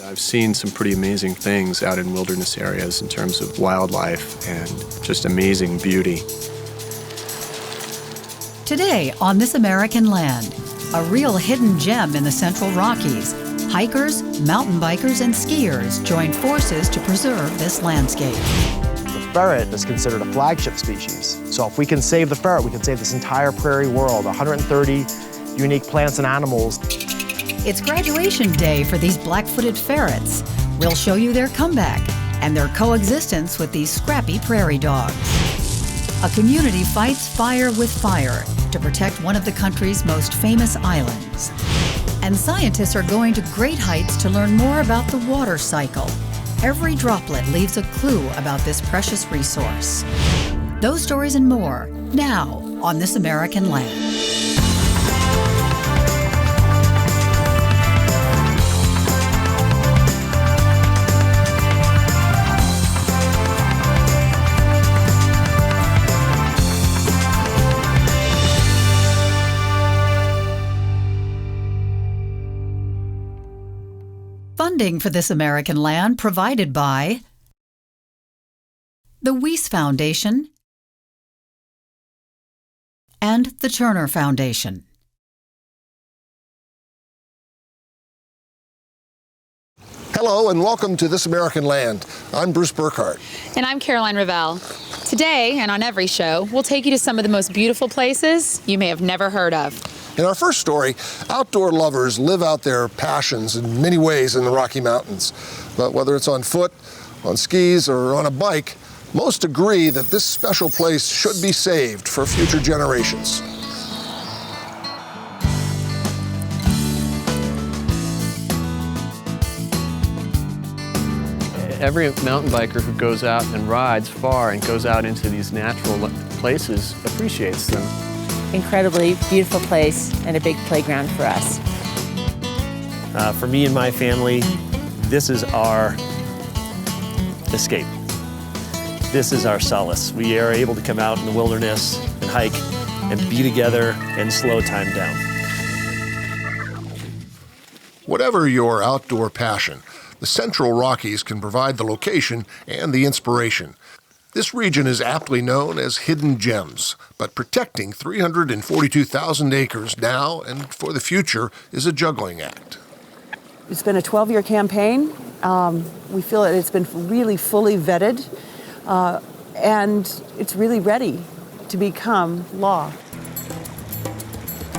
I've seen some pretty amazing things out in wilderness areas in terms of wildlife and just amazing beauty. Today on This American Land, a real hidden gem in the Central Rockies. Hikers, mountain bikers, and skiers join forces to preserve this landscape. The ferret is considered a flagship species. So if we can save the ferret, we can save this entire prairie world, 130 unique plants and animals. It's graduation day for these black-footed ferrets. We'll show you their comeback and their coexistence with these scrappy prairie dogs. A community fights fire with fire to protect one of the country's most famous islands. And scientists are going to great heights to learn more about the water cycle. Every droplet leaves a clue about this precious resource. Those stories and more, now on This American Land. Funding for This American Land provided by the Weiss Foundation and the Turner Foundation. Hello and welcome to This American Land. I'm Bruce Burkhart. And I'm Caroline Ravel. Today, and on every show, we'll take you to some of the most beautiful places you may have never heard of. In our first story, outdoor lovers live out their passions in many ways in the Rocky Mountains. But whether it's on foot, on skis, or on a bike, most agree that this special place should be saved for future generations. Every mountain biker who goes out and rides far and goes out into these natural places appreciates them. Incredibly beautiful place and a big playground for us. For me and my family, this is our escape. This is our solace. We are able to come out in the wilderness and hike and be together and slow time down. Whatever your outdoor passion, the Central Rockies can provide the location and the inspiration. This region is aptly known as hidden gems, but protecting 342,000 acres now and for the future is a juggling act. It's been a 12-year campaign. We feel that it's been really fully vetted, and it's really ready to become law.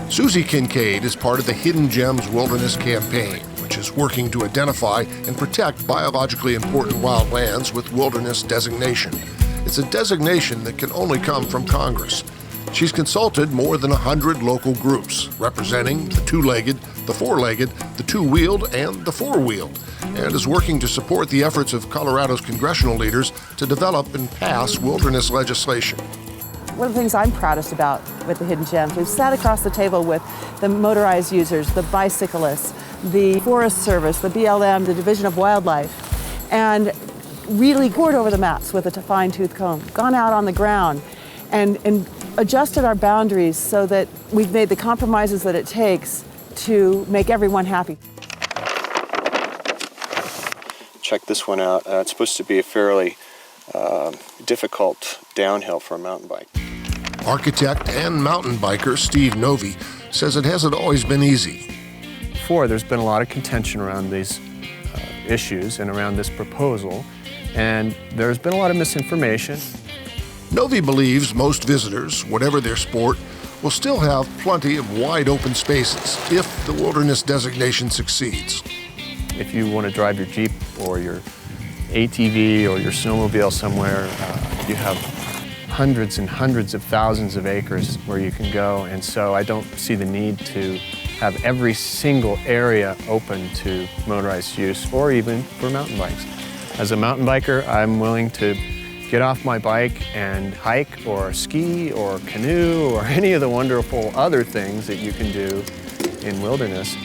Susie Kincaid is part of the Hidden Gems Wilderness Campaign, which is working to identify and protect biologically important wild lands with wilderness designation. It's a designation that can only come from Congress. She's consulted more than 100 local groups representing the two-legged, the four-legged, the two-wheeled, and the four-wheeled, and is working to support the efforts of Colorado's congressional leaders to develop and pass wilderness legislation. One of the things I'm proudest about with the Hidden Gems, we've sat across the table with the motorized users, the bicyclists, the Forest Service, the BLM, the Division of Wildlife, and really poured over the maps with a fine-tooth comb, gone out on the ground and adjusted our boundaries so that we've made the compromises that it takes to make everyone happy. Check this one out. It's supposed to be a fairly difficult downhill for a mountain bike. Architect and mountain biker Steve Novi says it hasn't always been easy. Before, there's been a lot of contention around these issues and around this proposal, and there's been a lot of misinformation. Novi believes most visitors, whatever their sport, will still have plenty of wide open spaces if the wilderness designation succeeds. If you want to drive your Jeep or your ATV or your snowmobile somewhere, you have hundreds and hundreds of thousands of acres where you can go, and so I don't see the need to have every single area open to motorized use or even for mountain bikes. As a mountain biker, I'm willing to get off my bike and hike or ski or canoe or any of the wonderful other things that you can do in wilderness.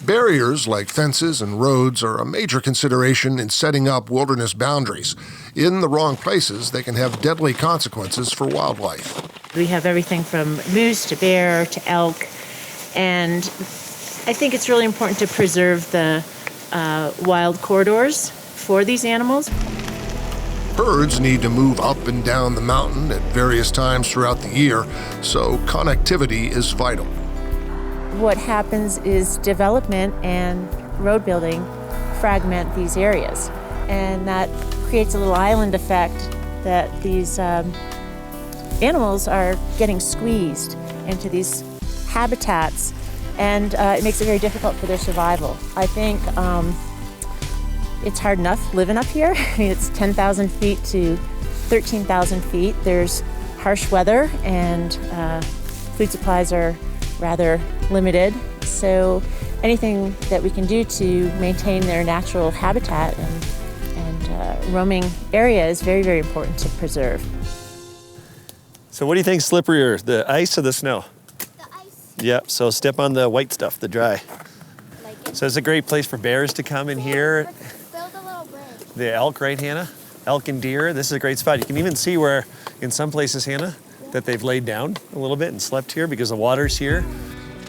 Barriers like fences and roads are a major consideration in setting up wilderness boundaries. In the wrong places, they can have deadly consequences for wildlife. We have everything from moose to bear to elk, and I think it's really important to preserve the wild corridors for these animals. Birds need to move up and down the mountain at various times throughout the year, so connectivity is vital. What happens is development and road building fragment these areas, and that creates a little island effect that these animals are getting squeezed into these habitats, and it makes it very difficult for their survival. I think it's hard enough living up here. I mean, it's 10,000 feet to 13,000 feet. There's harsh weather, and food supplies are rather limited. So anything that we can do to maintain their natural habitat and roaming area is very, very important to preserve. So what do you think slipperier, the ice or the snow? The ice. Yep, so step on the white stuff, the dry. Like it. So it's a great place for bears to come in here. Build a little bridge. The elk, right, Hannah? Elk and deer, this is a great spot. You can even see where, in some places, Hannah, that they've laid down a little bit and slept here because the water's here.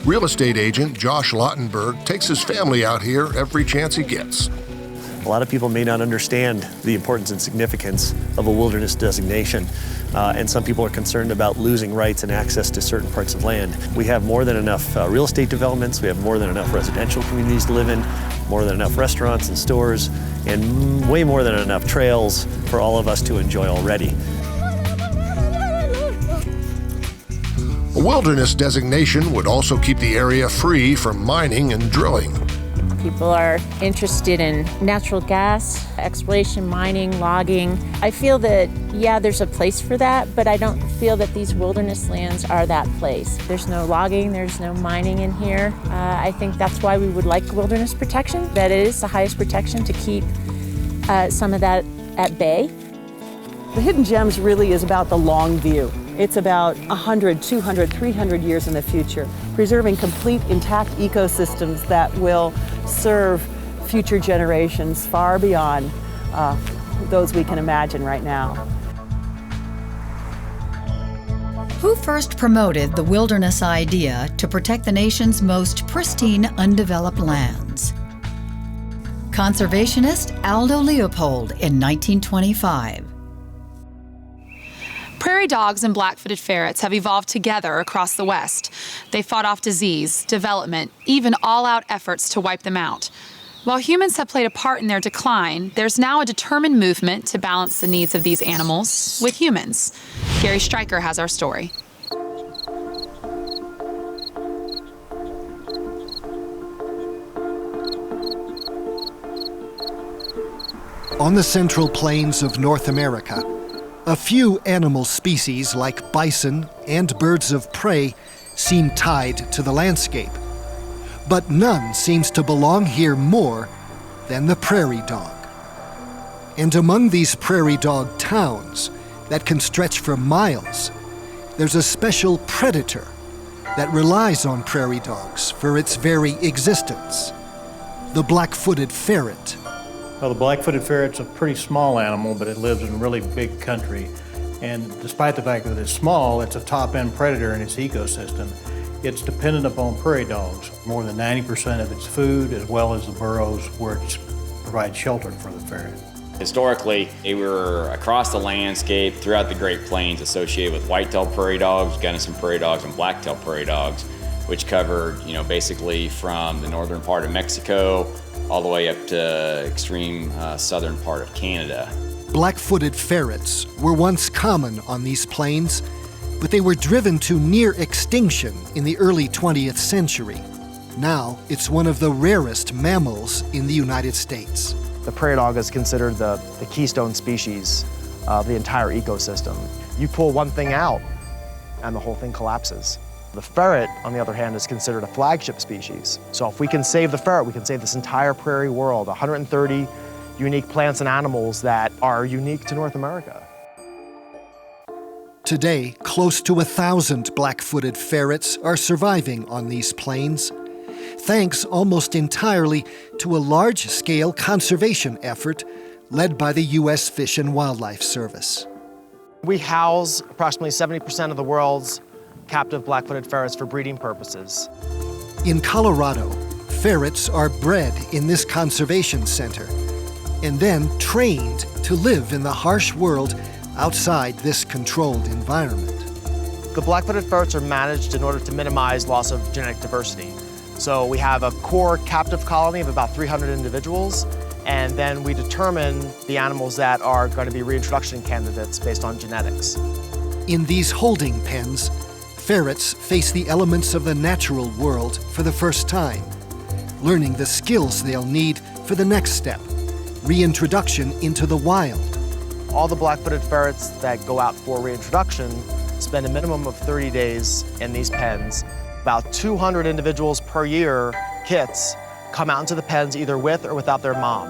Real estate agent Josh Lautenberg takes his family out here every chance he gets. A lot of people may not understand the importance and significance of a wilderness designation, and some people are concerned about losing rights and access to certain parts of land. We have more than enough real estate developments, we have more than enough residential communities to live in, more than enough restaurants and stores, and way more than enough trails for all of us to enjoy already. A wilderness designation would also keep the area free from mining and drilling. People are interested in natural gas, exploration, mining, logging. I feel that, yeah, there's a place for that, but I don't feel that these wilderness lands are that place. There's no logging, there's no mining in here. I think that's why we would like wilderness protection. That is the highest protection, to keep some of that at bay. The Hidden Gems really is about the long view. It's about 100, 200, 300 years in the future, preserving complete intact ecosystems that will serve future generations far beyond those we can imagine right now. Who first promoted the wilderness idea to protect the nation's most pristine undeveloped lands? Conservationist Aldo Leopold in 1925. Prairie dogs and black-footed ferrets have evolved together across the West. They fought off disease, development, even all-out efforts to wipe them out. While humans have played a part in their decline, there's now a determined movement to balance the needs of these animals with humans. Gary Stryker has our story. On the central plains of North America, a few animal species like bison and birds of prey seem tied to the landscape. But none seems to belong here more than the prairie dog. And among these prairie dog towns that can stretch for miles, there's a special predator that relies on prairie dogs for its very existence: the black-footed ferret. Well, the black-footed ferret's a pretty small animal, but it lives in a really big country. And despite the fact that it's small, it's a top-end predator in its ecosystem. It's dependent upon prairie dogs. More than 90% of its food, as well as the burrows where it provides shelter for the ferret. Historically, they were across the landscape throughout the Great Plains associated with white-tailed prairie dogs, Gunnison prairie dogs, and black-tailed prairie dogs, which covered, basically from the northern part of Mexico all the way up to extreme southern part of Canada. Black-footed ferrets were once common on these plains, but they were driven to near extinction in the early 20th century. Now, it's one of the rarest mammals in the United States. The prairie dog is considered the keystone species of the entire ecosystem. You pull one thing out, and the whole thing collapses. The ferret, on the other hand, is considered a flagship species. So if we can save the ferret, we can save this entire prairie world, 130 unique plants and animals that are unique to North America. Today, close to 1,000 black-footed ferrets are surviving on these plains, thanks almost entirely to a large-scale conservation effort led by the U.S. Fish and Wildlife Service. We house approximately 70% of the world's captive black-footed ferrets for breeding purposes. In Colorado, ferrets are bred in this conservation center and then trained to live in the harsh world outside this controlled environment. The black-footed ferrets are managed in order to minimize loss of genetic diversity. So we have a core captive colony of about 300 individuals, and then we determine the animals that are going to be reintroduction candidates based on genetics. In these holding pens, ferrets face the elements of the natural world for the first time, learning the skills they'll need for the next step, reintroduction into the wild. All the black-footed ferrets that go out for reintroduction spend a minimum of 30 days in these pens. About 200 individuals per year, kits, come out into the pens either with or without their mom.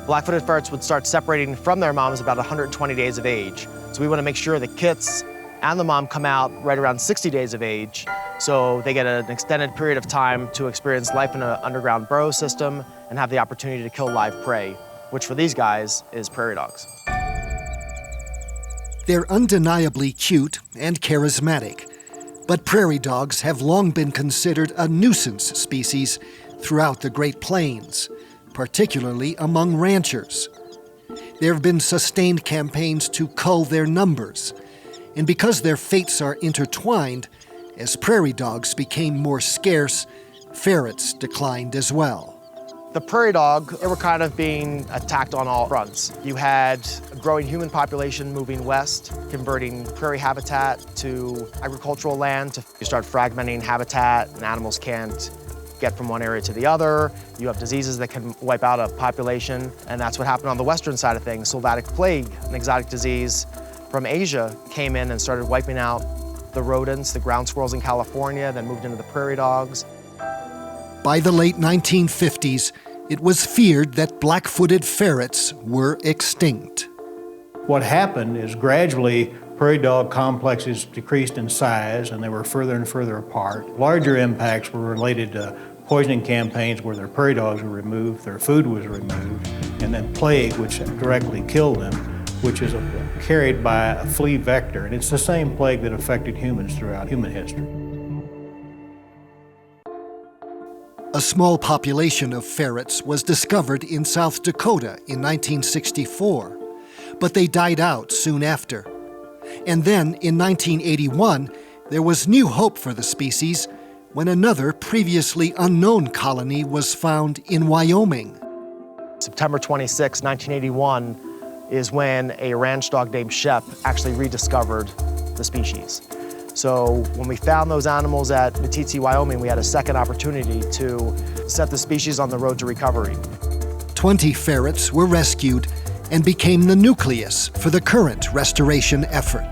Black-footed ferrets would start separating from their moms about 120 days of age. So we want to make sure the kits and the mom come out right around 60 days of age, so they get an extended period of time to experience life in an underground burrow system and have the opportunity to kill live prey, which for these guys is prairie dogs. They're undeniably cute and charismatic, but prairie dogs have long been considered a nuisance species throughout the Great Plains, particularly among ranchers. There have been sustained campaigns to cull their numbers, and because their fates are intertwined, as prairie dogs became more scarce, ferrets declined as well. The prairie dog, they were kind of being attacked on all fronts. You had a growing human population moving west, converting prairie habitat to agricultural land. You start fragmenting habitat, and animals can't get from one area to the other. You have diseases that can wipe out a population, and that's what happened on the western side of things. Sylvatic plague, an exotic disease from Asia, came in and started wiping out the rodents, the ground squirrels in California, then moved into the prairie dogs. By the late 1950s, it was feared that black-footed ferrets were extinct. What happened is gradually prairie dog complexes decreased in size and they were further and further apart. Larger impacts were related to poisoning campaigns where their prairie dogs were removed, their food was removed, and then plague, which directly killed them, which is carried by a flea vector. And it's the same plague that affected humans throughout human history. A small population of ferrets was discovered in South Dakota in 1964, but they died out soon after. And then, in 1981, there was new hope for the species when another previously unknown colony was found in Wyoming. September 26, 1981 is when a ranch dog named Shep actually rediscovered the species. So when we found those animals at Meeteetse, Wyoming, we had a second opportunity to set the species on the road to recovery. 20 ferrets were rescued and became the nucleus for the current restoration effort.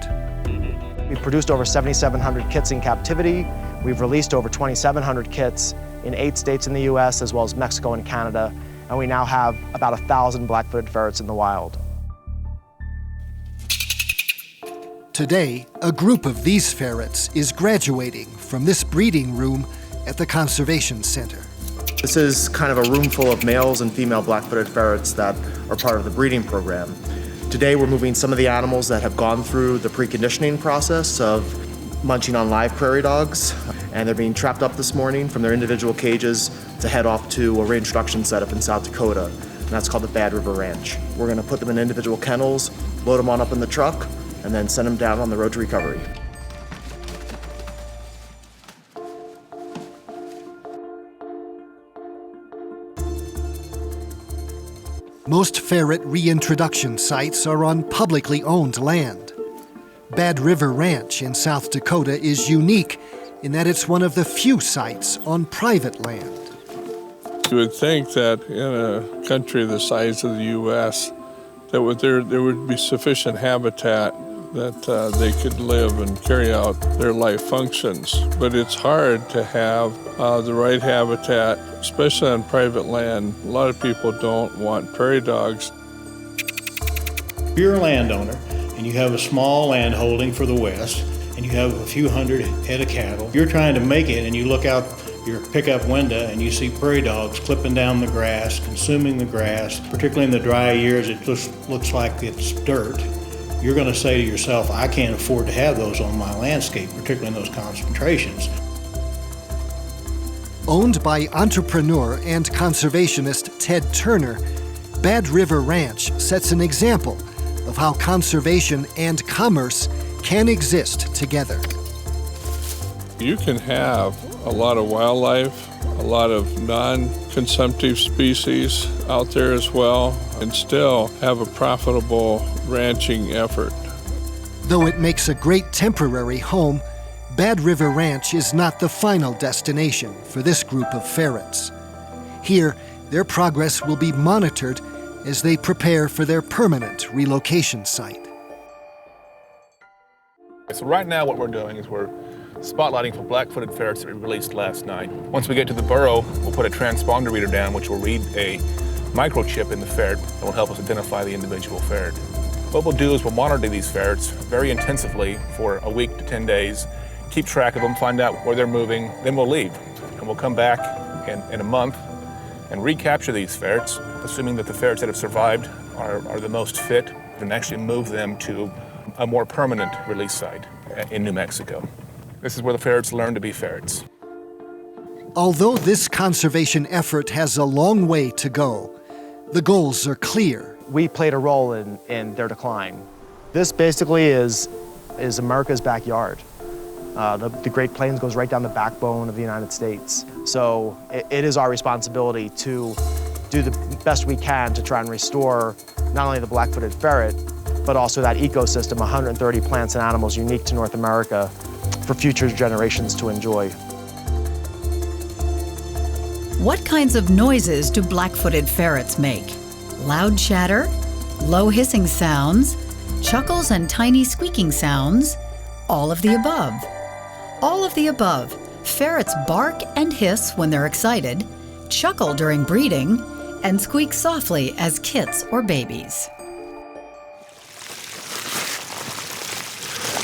We've produced over 7,700 kits in captivity. We've released over 2,700 kits in 8 states in the US, as well as Mexico and Canada, and we now have about 1,000 black-footed ferrets in the wild. Today, a group of these ferrets is graduating from this breeding room at the Conservation Center. This is kind of a room full of males and female black-footed ferrets that are part of the breeding program. Today, we're moving some of the animals that have gone through the preconditioning process of munching on live prairie dogs, and they're being trapped up this morning from their individual cages to head off to a reintroduction setup in South Dakota, and that's called the Bad River Ranch. We're going to put them in individual kennels, load them on up in the truck, and then send them down on the road to recovery. Most ferret reintroduction sites are on publicly owned land. Bad River Ranch in South Dakota is unique in that it's one of the few sites on private land. You would think that in a country the size of the U.S., that there would be sufficient habitat that they could live and carry out their life functions. But it's hard to have the right habitat, especially on private land. A lot of people don't want prairie dogs. If you're a landowner and you have a small land holding for the West and you have a few hundred head of cattle, you're trying to make it and you look out your pickup window and you see prairie dogs clipping down the grass, consuming the grass, particularly in the dry years it just looks like it's dirt. You're going to say to yourself, I can't afford to have those on my landscape, particularly in those concentrations. Owned by entrepreneur and conservationist Ted Turner, Bad River Ranch sets an example of how conservation and commerce can exist together. You can have a lot of wildlife, a lot of non-consumptive species out there as well, and still have a profitable ranching effort. Though it makes a great temporary home, Bad River Ranch is not the final destination for this group of ferrets. Here, their progress will be monitored as they prepare for their permanent relocation site. So right now what we're doing is we're spotlighting for black-footed ferrets that we released last night. Once we get to the burrow, we'll put a transponder reader down which will read a microchip in the ferret that will help us identify the individual ferret. What we'll do is we'll monitor these ferrets very intensively for a week to 10 days, keep track of them, find out where they're moving, then we'll leave. And we'll come back in a month and recapture these ferrets, assuming that the ferrets that have survived are the most fit, and actually move them to a more permanent release site in New Mexico. This is where the ferrets learn to be ferrets. Although this conservation effort has a long way to go, the goals are clear. We played a role in their decline. This basically is America's backyard. The Great Plains goes right down the backbone of the United States. So it is our responsibility to do the best we can to try and restore not only the black-footed ferret, but also that ecosystem, 130 plants and animals unique to North America for future generations to enjoy. What kinds of noises do black-footed ferrets make? Loud chatter, low hissing sounds, chuckles and tiny squeaking sounds, all of the above. All of the above. Ferrets bark and hiss when they're excited, chuckle during breeding, and squeak softly as kits or babies.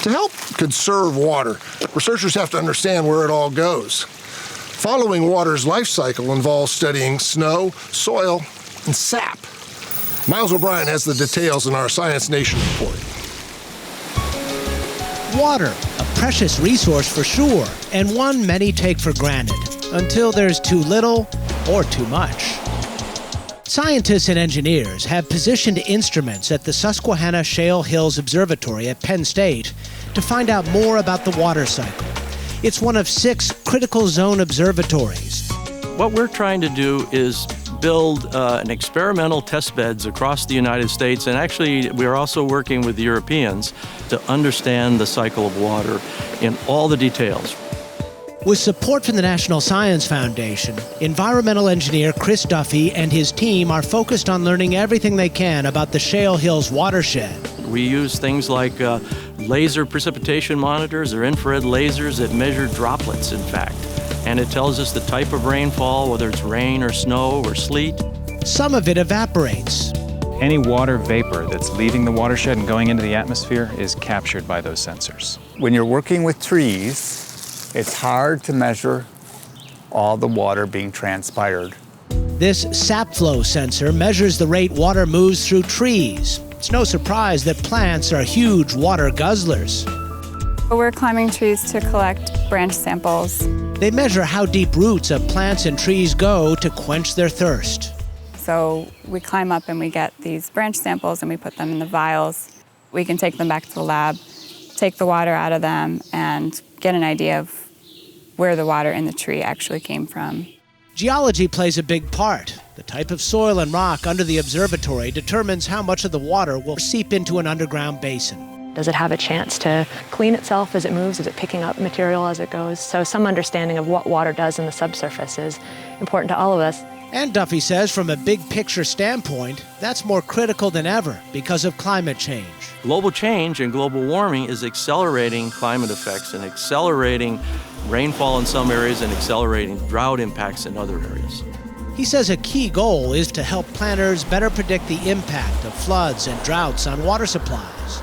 To help conserve water, researchers have to understand where it all goes. Following water's life cycle involves studying snow, soil, and sap. Miles O'Brien has the details in our Science Nation report. Water, a precious resource for sure, and one many take for granted, until there's too little or too much. Scientists and engineers have positioned instruments at the Susquehanna Shale Hills Observatory at Penn State to find out more about the water cycle. It's one of 6 critical zone observatories. What we're trying to do is build an experimental test beds across the United States, and actually we're also working with the Europeans to understand the cycle of water in all the details. With support from the National Science Foundation, environmental engineer Chris Duffy and his team are focused on learning everything they can about the Shale Hills watershed. We use things like laser precipitation monitors or infrared lasers that measure droplets, in fact. And it tells us the type of rainfall, whether it's rain or snow or sleet. Some of it evaporates. Any water vapor that's leaving the watershed and going into the atmosphere is captured by those sensors. When you're working with trees, it's hard to measure all the water being transpired. This sap flow sensor measures the rate water moves through trees. It's no surprise that plants are huge water guzzlers. We're climbing trees to collect branch samples. They measure how deep roots of plants and trees go to quench their thirst. So we climb up and we get these branch samples and we put them in the vials. We can take them back to the lab, take the water out of them, and get an idea of where the water in the tree actually came from. Geology plays a big part. The type of soil and rock under the observatory determines how much of the water will seep into an underground basin. Does it have a chance to clean itself as it moves? Is it picking up material as it goes? So some understanding of what water does in the subsurface is important to all of us. And Duffy says from a big picture standpoint, that's more critical than ever because of climate change. Global change and global warming is accelerating climate effects and accelerating rainfall in some areas and accelerating drought impacts in other areas. He says a key goal is to help planners better predict the impact of floods and droughts on water supplies.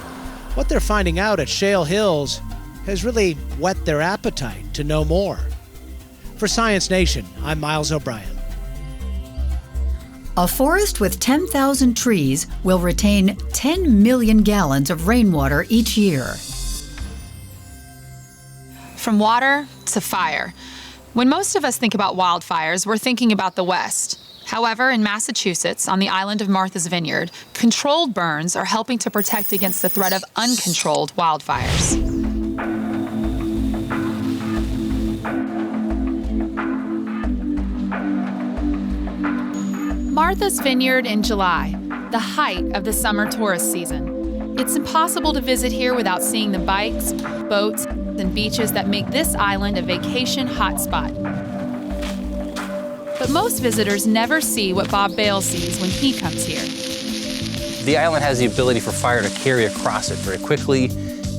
What they're finding out at Shale Hills has really whet their appetite to know more. For Science Nation, I'm Miles O'Brien. A forest with 10,000 trees will retain 10 million gallons of rainwater each year. From water to fire, When most of us think about wildfires, we're thinking about the West. However, in Massachusetts, on the island of Martha's Vineyard, controlled burns are helping to protect against the threat of uncontrolled wildfires. Martha's Vineyard in July, the height of the summer tourist season. It's impossible to visit here without seeing the bikes, boats, and beaches that make this island a vacation hotspot. But most visitors never see what Bob Bale sees when he comes here. The island has the ability for fire to carry across it very quickly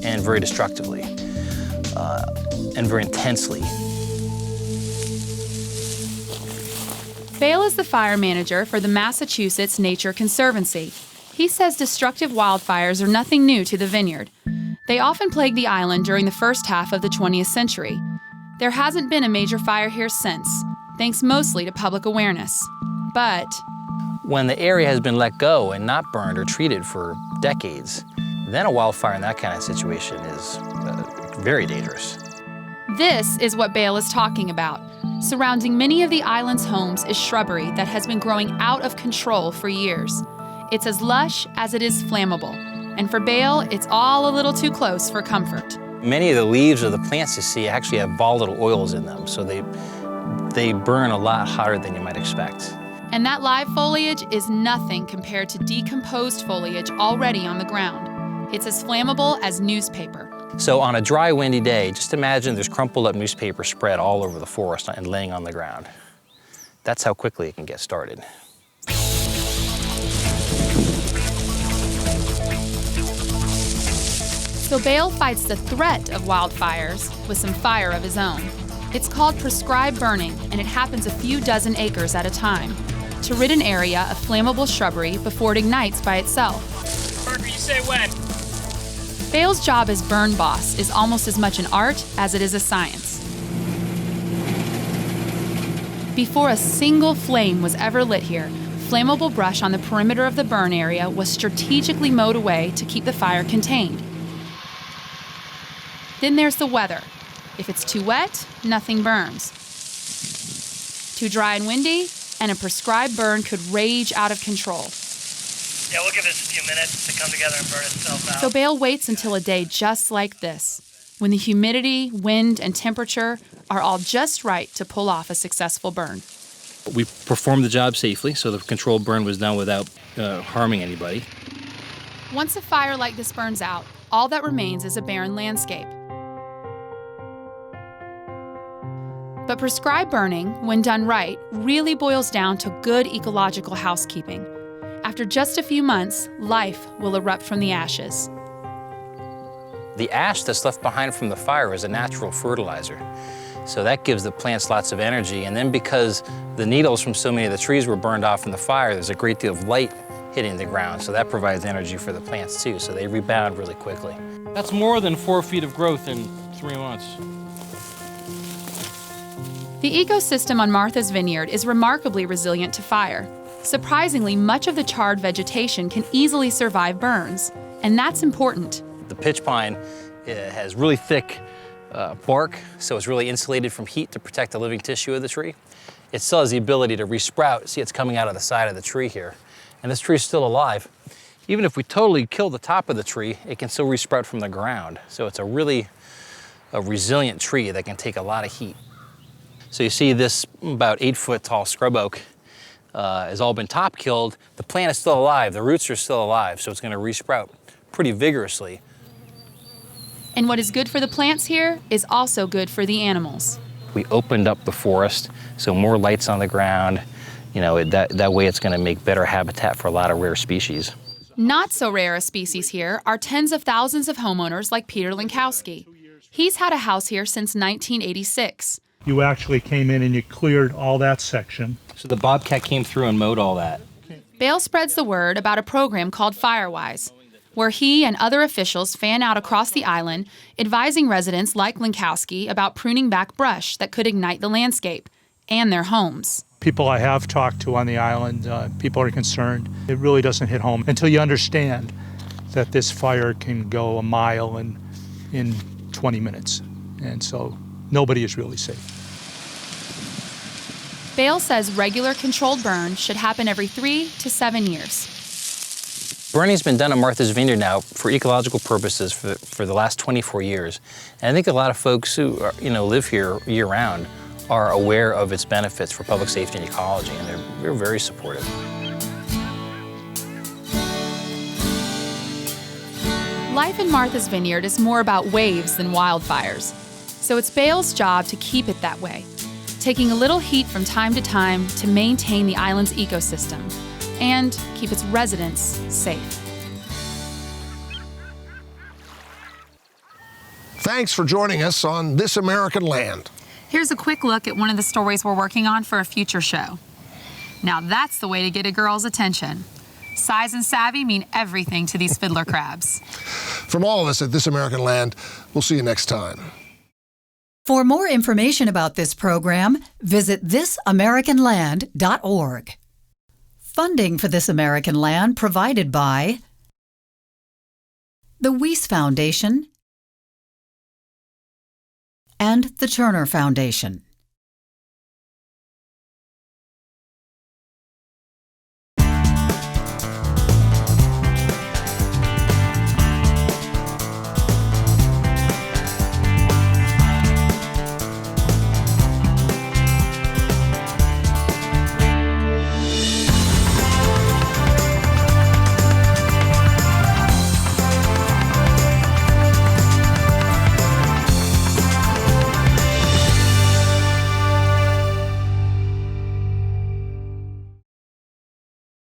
and very destructively, and very intensely. Bale is the fire manager for the Massachusetts Nature Conservancy. He says destructive wildfires are nothing new to the vineyard. They often plagued the island during the first half of the 20th century. There hasn't been a major fire here since, thanks mostly to public awareness. But when the area has been let go and not burned or treated for decades, then a wildfire in that kind of situation is very dangerous. this is what Bale is talking about. Surrounding many of the island's homes is shrubbery that has been growing out of control for years. It's as lush as it is flammable, and for Bale, it's all a little too close for comfort. Many of the leaves of the plants you see actually have volatile oils in them, so they burn a lot hotter than you might expect. And that live foliage is nothing compared to decomposed foliage already on the ground. It's as flammable as newspaper. So on a dry, windy day, just imagine there's crumpled up newspaper spread all over the forest and laying on the ground. That's how quickly it can get started. So Bale fights the threat of wildfires with some fire of his own. It's called prescribed burning, and it happens a few dozen acres at a time to rid an area of flammable shrubbery before it ignites by itself. Parker, you say when? Bale's job as burn boss is almost as much an art as it is a science. Before a single flame was ever lit here, flammable brush on the perimeter of the burn area was strategically mowed away to keep the fire contained. Then there's the weather. If it's too wet, nothing burns. Too dry and windy, and a prescribed burn could rage out of control. Yeah, we'll give this a few minutes to come together and burn itself out. So Bale waits until a day just like this, when the humidity, wind, and temperature are all just right to pull off a successful burn. We performed the job safely, so the controlled burn was done without harming anybody. Once a fire like this burns out, all that remains is a barren landscape. But prescribed burning, when done right, really boils down to good ecological housekeeping. After just a few months, life will erupt from the ashes. The ash that's left behind from the fire is a natural fertilizer. So that gives the plants lots of energy. And then because the needles from so many of the trees were burned off in the fire, there's a great deal of light hitting the ground. So that provides energy for the plants too. So they rebound really quickly. That's more than 4 feet of growth in 3 months. The ecosystem on Martha's Vineyard is remarkably resilient to fire. Surprisingly, much of the charred vegetation can easily survive burns, and that's important. The pitch pine has really thick bark, so it's really insulated from heat to protect the living tissue of the tree. It still has the ability to resprout. See, it's coming out of the side of the tree here. And this tree is still alive. Even if we totally kill the top of the tree, it can still resprout from the ground. So it's a really resilient tree that can take a lot of heat. So you see this about 8-foot tall scrub oak has all been top killed. The plant is still alive, the roots are still alive, so it's gonna resprout pretty vigorously. And what is good for the plants here is also good for the animals. We opened up the forest, so more lights on the ground. You know, that way it's gonna make better habitat for a lot of rare species. Not so rare a species here are tens of thousands of homeowners like Peter Lankowski. He's had a house here since 1986. You actually came in and you cleared all that section. So the bobcat came through and mowed all that. Bale spreads the word about a program called Firewise, where he and other officials fan out across the island, advising residents like Lankowski about pruning back brush that could ignite the landscape and their homes. People I have talked to on the island, people are concerned. It really doesn't hit home until you understand that this fire can go a mile in 20 minutes. And so nobody is really safe. Bale says regular controlled burn should happen every 3 to 7 years. Burning's been done at Martha's Vineyard now for ecological purposes for the last 24 years. And I think a lot of folks who are, live here year-round are aware of its benefits for public safety and ecology, and they're very supportive. Life in Martha's Vineyard is more about waves than wildfires, so it's Bale's job to keep it that way, taking a little heat from time to time to maintain the island's ecosystem and keep its residents safe. Thanks for joining us on This American Land. Here's a quick look at one of the stories we're working on for a future show. Now that's the way to get a girl's attention. Size and savvy mean everything to these fiddler crabs. From all of us at This American Land, we'll see you next time. For more information about this program, visit thisamericanland.org. Funding for This American Land provided by the Weiss Foundation and the Turner Foundation.